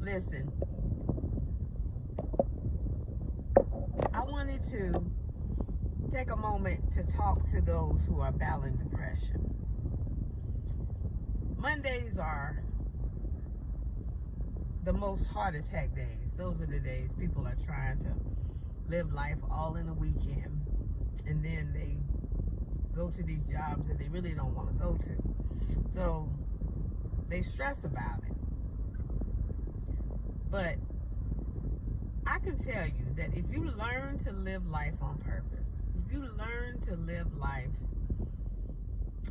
Listen, I wanted to take a moment to talk to those who are battling depression. Mondays are the most heart attack days. Those are the days people are trying to live life all in a weekend, and then they go to these jobs that they really don't want to go to. So they stress about it. But I can tell you that if you learn to live life on purpose, if you learn to live life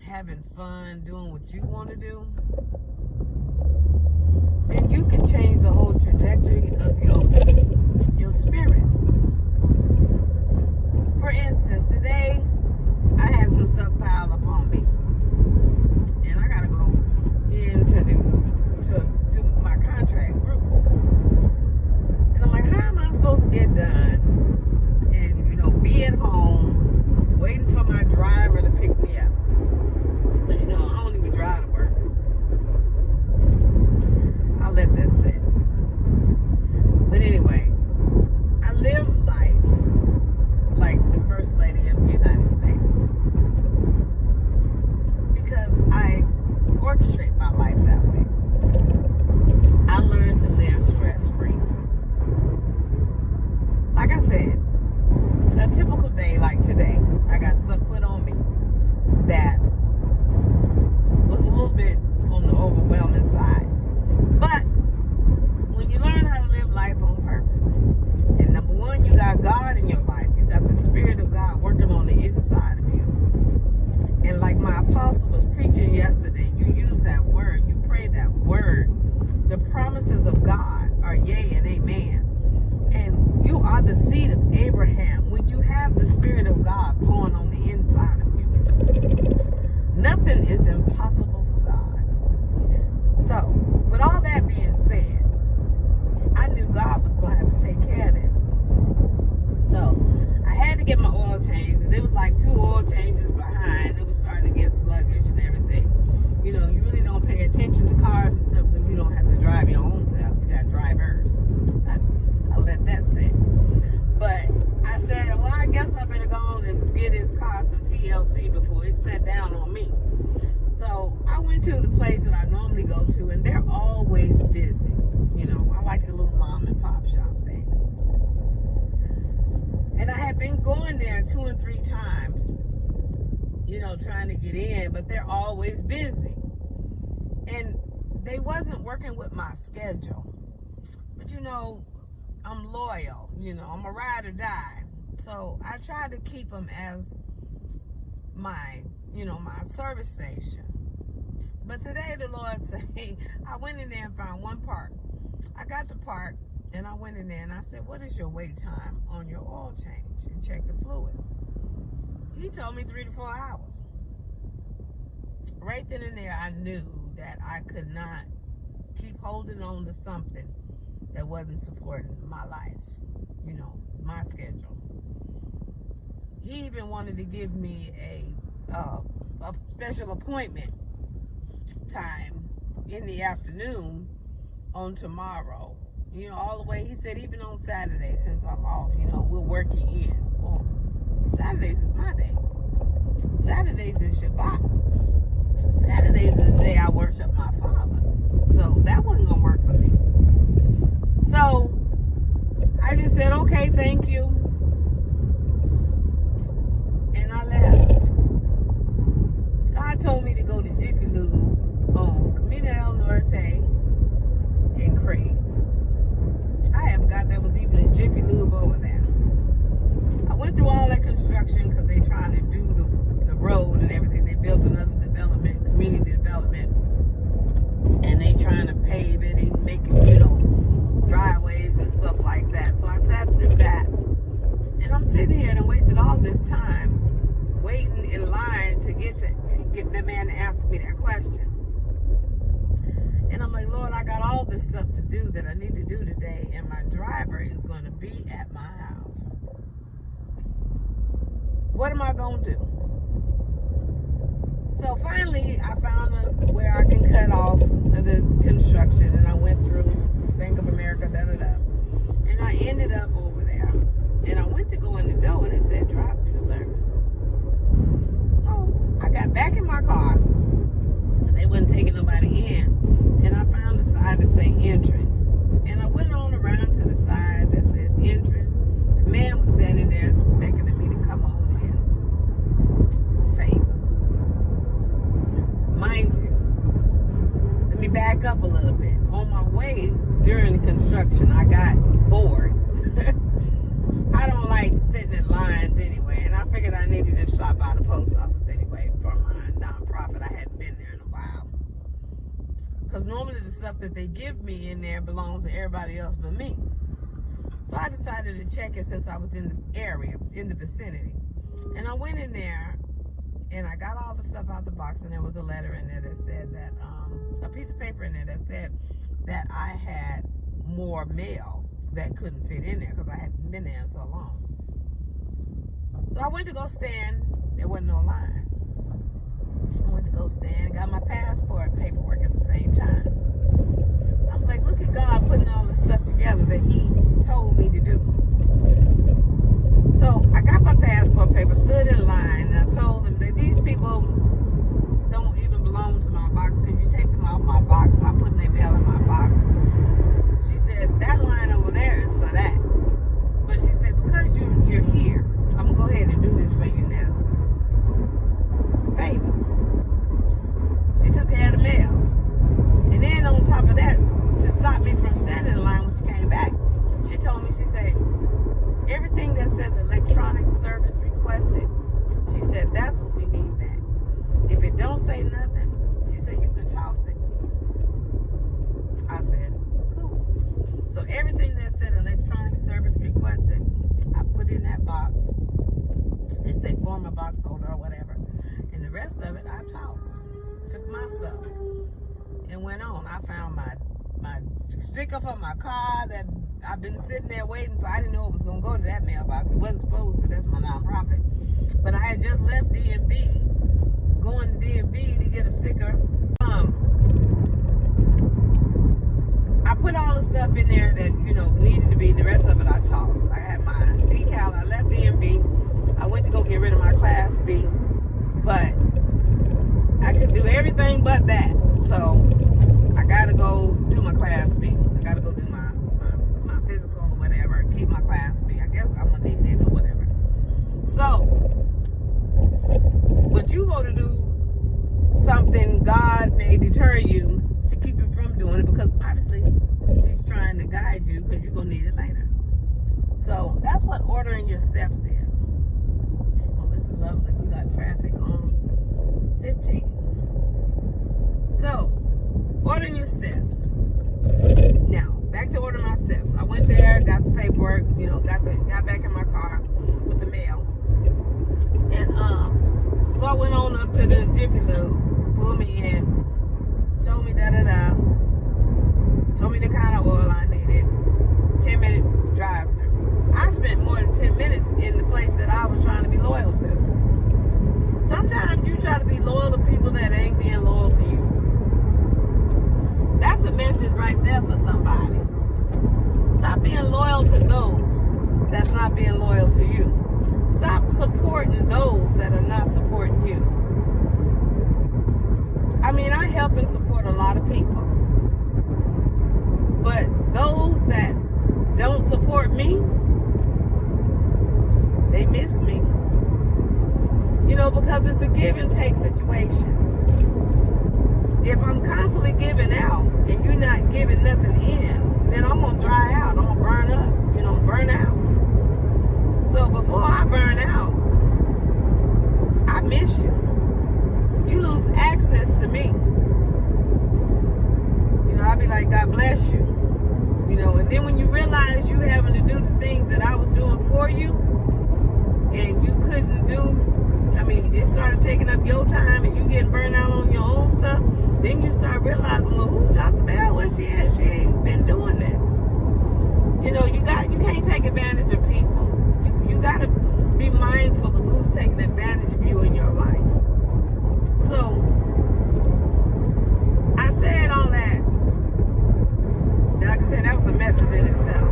having fun, doing what you want to do, then you can change the whole trajectory of your spirit. For instance, today I had some stuff piled up on me, and I gotta go in to do my contract group. And I'm like, how am I supposed to get done and be at home waiting for my driver to pick me up? But I don't even drive to work. I'll let that sit. But anyway, I live life like the First Lady of the United States because I orchestrate my life that way. I learned to live stress-free. Like I said, a typical day like today, I got stuff put on me that was a little bit on the overwhelming side. But when you learn how to live life on purpose, and number one, you got God in your life. You got the Spirit of God working on the inside of you. And like my apostle was preaching yesterday, you use that word, you pray that word. The promises of God are yea and amen. And you are the seed of Abraham when you have the Spirit of God flowing on the inside of you. Nothing is impossible for God. So, with all that being said, I knew God was going to have to take care of this. So, I had to get my oil changed, and it was like 2 oil changes behind. It was starting to get sluggish and everything. You really don't pay attention to cars and stuff when you don't have to drive your own self. You got drivers. I'll let that sit. But I said, well, I guess I better go on and get his car some TLC before it sat down on me. So I went to the place that I normally go to, and they're always busy. I like the little mom and pop shop thing. And I had been going there 2 and 3 times, trying to get in, but they're always busy. And they wasn't working with my schedule. But I'm loyal, I'm a ride or die. So I tried to keep them as my service station. But today the Lord said, I went in there and found one part. I got the part, and I went in there and I said, what is your wait time on your oil change? And check the fluids. He told me 3 to 4 hours. Right then and there, I knew that I could not keep holding on to something that wasn't supporting my life, my schedule. He even wanted to give me a special appointment time in the afternoon on tomorrow. All the way, he said, even on Saturday, since I'm off, we'll work you in. Well, Saturdays is my day. Saturdays is Shabbat. Saturdays is the day I worship my Father. So that wasn't going to work for me. So I just said, okay, thank you. And I left. God told me to go to Jiffy Lube on Camino El Norte in Craig. I haven't got that was even a Jiffy Lube over there. I went through all that construction because they're trying to do the road and everything. They built another development, community development, and they trying to pave it and make it, driveways and stuff like that. So I sat through that, and I'm sitting here and I wasted all this time waiting in line to get the man to ask me that question. And I'm like, Lord, I got all this stuff to do that I need to do today, and my driver is going to be at my house. What am I going to do? So finally, I found where I can cut off the construction, and I went through Bank of America. me back up a little bit. On my way during the construction, I got bored. I don't like sitting in lines anyway, and I figured I needed to stop by the post office anyway for my nonprofit. I hadn't been there in a while. Because normally the stuff that they give me in there belongs to everybody else but me. So I decided to check it since I was in the area, in the vicinity. And I went in there, and I got all the stuff out the box, and there was a letter in there that said that, a piece of paper in there that said that I had more mail that couldn't fit in there because I hadn't been there in so long. So I went to go stand. There wasn't no line. I went to go stand and got my passport paperwork at the same time. I was like, look at God putting all this stuff together that He told me to do. So I got my passport paper, stood in line, and I told them that these people don't even belong to my box. Could you take them off my box? I'm putting their mail in my box. She said, that line over there is for that. But she said, because you're here, I'm going to go ahead and do this for you now. Favor. She took care of the mail. And then on top of that, to stop me from standing in line when she came back, she told me, she said, everything that says electronic service requested, she said, that's what we need back. If it don't say nothing, she said, you can toss it. I said, cool. So everything that said electronic service requested, I put in that box. It said former box holder or whatever. And the rest of it, I tossed. Took my stuff and went on. I found my sticker for my car that I've been sitting there waiting for. I didn't know it was going to go to that mailbox. It wasn't supposed to. That's my nonprofit. But I had just left DMV, going to DMV to get a sticker. I put all the stuff in there that, needed to be. The rest of it I tossed. I had my decal. I left DMV. I went to go get rid of my Class B. But I could do everything but that. So I got to go do my Class B. I got to go do my physical or whatever, keep my Class B. I guess I'm going to need it or whatever. So, but you go to do something, God may deter you to keep you from doing it because obviously He's trying to guide you because you're going to need it later. So that's what ordering your steps is. Oh, this is lovely. We got traffic on 15. So, ordering your steps. Now, back to ordering my steps. I went there, got the paperwork, got back in my car with the mail. And so I went on up to the Jiffy Lube, pulled me in, told me da-da-da, told me the kind of oil I needed, 10-minute drive-through. I spent more than 10 minutes in the place that I was trying to be loyal to. Sometimes you try to be loyal to people that ain't being loyal to you. That's a message right there for somebody. Stop being loyal to those that's not being loyal to you. Stop supporting those that are not supporting you. I mean, I help and support a lot of people. But those that don't support me, they miss me. Because it's a give and take situation. If I'm constantly giving out and you're not giving nothing in, then I'm going to dry out. I'm going to burn up, burn out. So before I burn out, I miss you. You lose access to me. I'll be like, God bless you. And then when you realize you having to do the things that I was doing for you and you couldn't do, it started taking up your time and you getting burned out on your own stuff, then you start realizing, well, who's Dr. Bell? Where she at? She ain't been doing this. You can't take advantage of people. You got to be mindful of who's taking advantage of you in your life. So, I said all that. Like I said, that was a message in itself.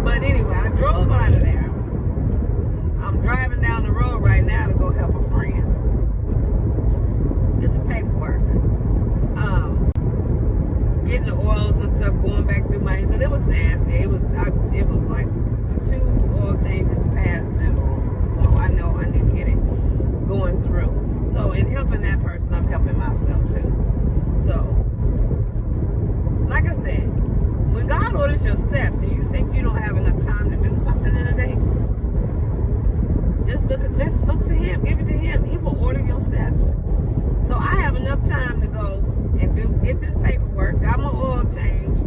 But anyway, I drove out of there. I'm driving down the road right now to go help a friend. It's the paperwork. Getting the oils and stuff going back through my, because it was nasty. It was like 2 oil changes past due. So I know I need to get it going through. So in helping that person, I'm helping myself too. So orders your steps, and you think you don't have enough time to do something in a day, let's look to him, give it to him. He will order your steps. So I have enough time to go and get this paperwork, got my oil change,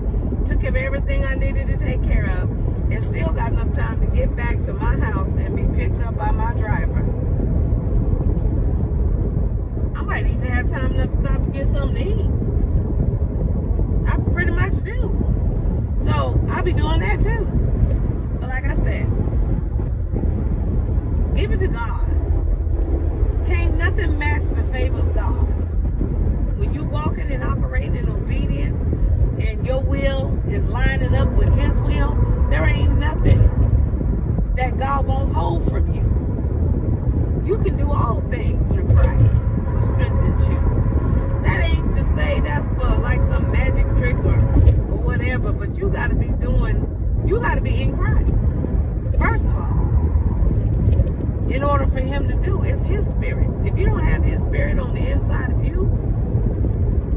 took care of everything I needed to take care of, and still got enough time to get back to my house and be picked up by my driver. I might even have time enough to stop and get something to eat. I pretty much do. So I'll be doing that too. But like I said, give it to God. Can't nothing match the favor of God. When you're walking and operating in obedience and your will is lining up with his will, there ain't nothing that God won't hold from you. You can do all things through Christ who strengthens you. That ain't to say that's for like some magic trick or whatever, but you gotta be in Christ. First of all, in order for him to do, it's his spirit. If you don't have his spirit on the inside of you,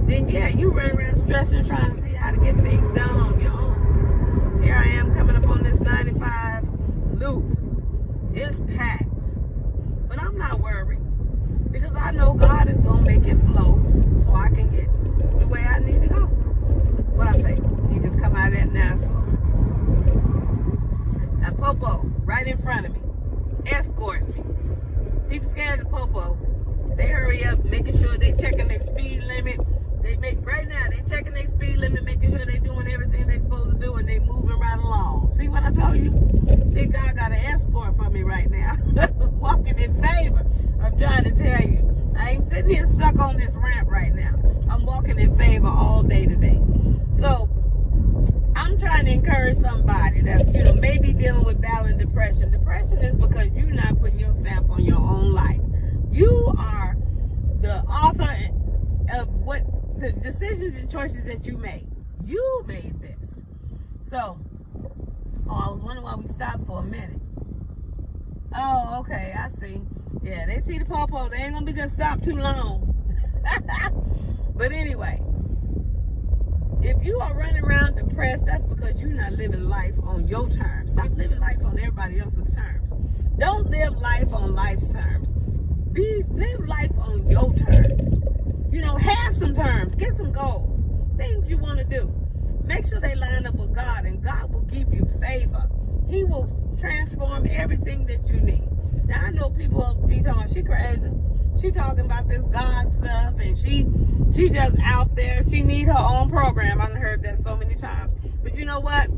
then yeah, you run around stressing, trying to see how to get things done on your own. Here I am coming up on this 95 loop. It's packed. But I'm not worried, because I know God is going to make it flow so I can get the way I need to go. What I say? He just come out of that now slow. Now Popo, right in front of me, escorting me. People scared of Popo. They hurry up, making sure they checking their speed limit. Right now, they checking their speed limit, making sure they doing everything they supposed to do, and they moving right along. See what I told you? See, God got an escort for me right now. Walking in favor. I'm trying to tell you. I ain't sitting here stuck on this ramp right now. I'm walking in favor all day today. So, I'm trying to encourage somebody that, may be dealing with battling depression. Depression is because you're not putting your stamp on your own life. You are the author of what the decisions and choices that you make. You made this. So, I was wondering why we stopped for a minute. Oh, okay, I see. Yeah, they see the Popo. They ain't gonna be gonna stop too long. But anyway, if you are running around depressed, that's because you're not living life on your terms. Stop living life on everybody else's terms. Don't live life on life's terms. Live life on your terms. Have some terms. Get some goals. Things you want to do. Make sure they line up with God, and God will give you favor. He will transform everything that you need. Now, I know people be talking, she crazy. She talking about this God stuff, and she just out there. She need her own program. I've heard that so many times. But you know what?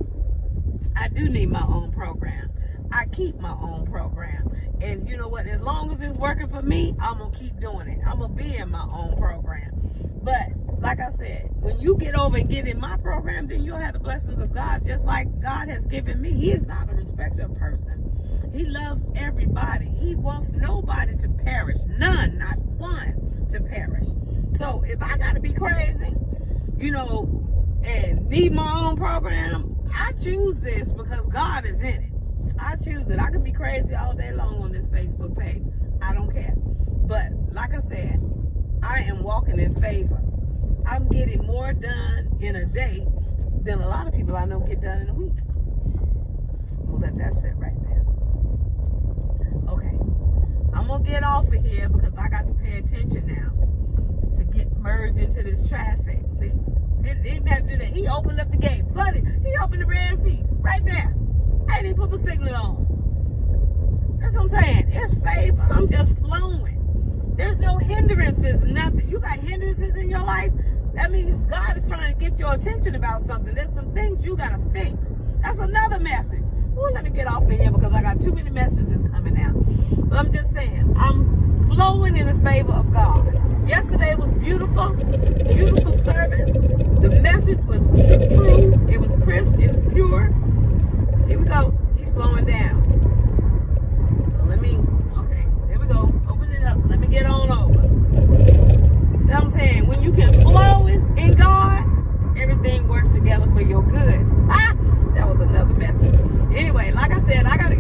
I do need my own program. I keep my own program. And you know what? As long as it's working for me, I'm going to keep doing it. I'm going to be in my own program. But like I said, when you get over and get in my program, then you'll have the blessings of God just like God has given me. He is not a respecter of person. He loves everybody. He wants nobody to perish. None, not one, to perish. So if I got to be crazy, and need my own program, I choose this because God is in it. I choose it. I can be crazy all day long on this Facebook page. I don't care. But like I said, I am walking in favor. I'm getting more done in a day than a lot of people I know get done in a week. We'll let that sit right there. Okay. I'm going to get off of here because I got to pay attention now to get merged into this traffic. See? Didn't even have to do that. He opened up the gate, flooded. He opened the Red Sea right there. I didn't even put my signal on. That's what I'm saying. It's favor. I'm just flowing. There's no hindrances, nothing. You got hindrances in your life? That means God is trying to get your attention about something. There's some things you got to fix. That's another message. Ooh, let me get off of here because I got too many messages coming out. But I'm just saying, I'm flowing in the favor of God. Yesterday was beautiful, beautiful service. The message was true. It was crisp. It was pure. Here we go. He's slowing down. So okay, there we go. Open it up. Let me get on over. You know what I'm saying? When you can flow in God, everything works together for your good. That was another message. Anyway, like I said, I got to